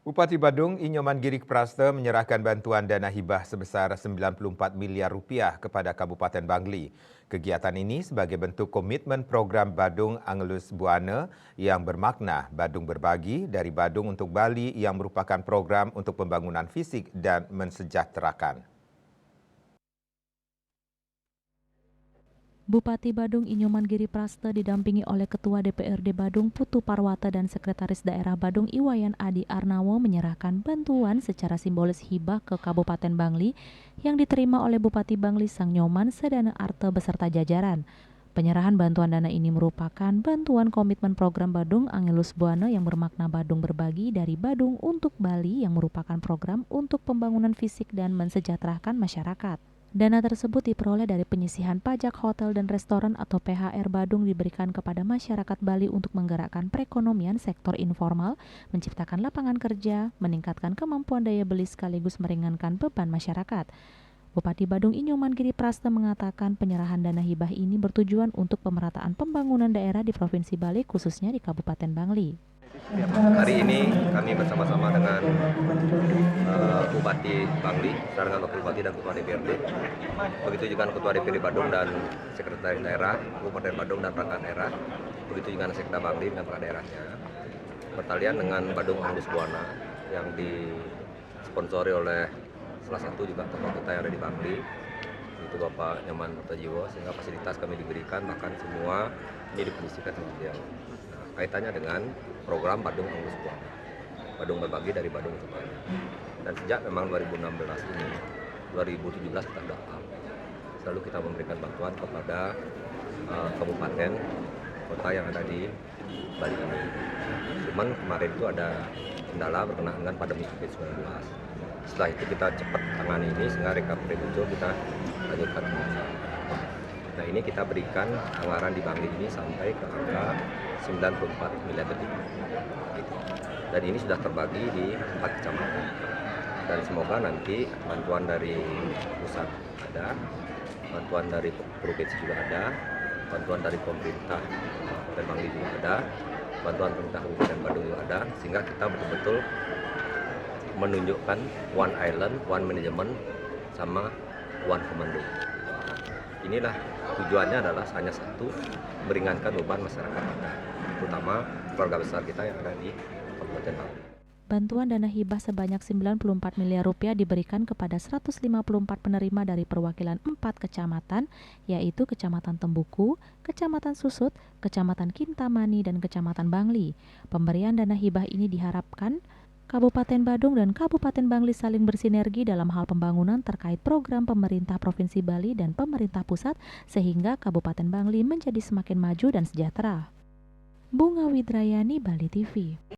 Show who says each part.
Speaker 1: Bupati Badung Inyoman Girik Praste menyerahkan bantuan dana hibah sebesar 94 miliar rupiah kepada Kabupaten Bangli. Kegiatan ini sebagai bentuk komitmen program Badung Angelus Buana yang bermakna Badung Berbagi dari Badung untuk Bali yang merupakan program untuk pembangunan fisik dan mensejahterakan.
Speaker 2: Bupati Badung Inyoman Giri Praste didampingi oleh Ketua DPRD Badung Putu Parwata dan Sekretaris Daerah Badung Iwayan Adi Arnawo menyerahkan bantuan secara simbolis hibah ke Kabupaten Bangli yang diterima oleh Bupati Bangli Sang Nyoman Sedana Arte beserta jajaran. Penyerahan bantuan dana ini merupakan bantuan komitmen program Badung Angelus Buana yang bermakna Badung Berbagi dari Badung untuk Bali yang merupakan program untuk pembangunan fisik dan mensejahterakan masyarakat. Dana tersebut diperoleh dari penyisihan pajak hotel dan restoran atau PHR Badung diberikan kepada masyarakat Bali untuk menggerakkan perekonomian sektor informal, menciptakan lapangan kerja, meningkatkan kemampuan daya beli sekaligus meringankan beban masyarakat. Bupati Badung Inyoman Giri Praste mengatakan penyerahan dana hibah ini bertujuan untuk pemerataan pembangunan daerah di Provinsi Bali khususnya di Kabupaten Bangli.
Speaker 3: Hari ini kami bersama-sama dengan Bupati Bangli, dengan Wakil Bupati dan Ketua DPRD. Begitu juga Ketua DPRD Badung dan Sekretaris Daerah, Kabupaten Badung dan perangkat daerah. Begitu juga Sekda Bangli dan perangkat daerahnya. Bertalian dengan Badung Angelus Buana yang disponsori oleh salah satu juga tokoh kita yang ada di Bangli, itu Bapak Nyoman Purtajiwo, sehingga fasilitas kami diberikan bahkan semua ini dikondisikan sama beliau. Kaitannya dengan program Badung Angelus Buana, Badung Berbagi dari Badung untuk Bali. Dan sejak memang 2016 ini, 2017 kita sudah selalu kita memberikan bantuan kepada kabupaten, kota yang ada di Bali ini. Cuman kemarin itu ada kendala berkenaan dengan pandemi COVID-19. Setelah itu kita cepat tangani ini sehingga recovery muncul, kita lanjutkan. Nah, ini kita berikan anggaran di Bangli ini sampai ke angka 94 miliar lebih. Dan ini sudah terbagi di 4 kecamatan. Dan semoga nanti bantuan dari pusat ada, bantuan dari provinsi juga ada, bantuan dari pemerintah dan Bangli juga ada, bantuan pemerintah Kabupaten Badung juga ada, sehingga kita betul-betul menunjukkan one island, one management, sama one commando. Inilah tujuannya adalah hanya satu, meringankan beban masyarakat kita, terutama keluarga besar kita yang ada di Kabupaten Bangli.
Speaker 2: Bantuan dana hibah sebanyak 94 miliar rupiah diberikan kepada 154 penerima dari perwakilan 4 kecamatan, yaitu Kecamatan Tembuku, Kecamatan Susut, Kecamatan Kintamani, dan Kecamatan Bangli. Pemberian dana hibah ini diharapkan Kabupaten Badung dan Kabupaten Bangli saling bersinergi dalam hal pembangunan terkait program pemerintah Provinsi Bali dan pemerintah pusat sehingga Kabupaten Bangli menjadi semakin maju dan sejahtera. Bunga Widrayani, Bali TV.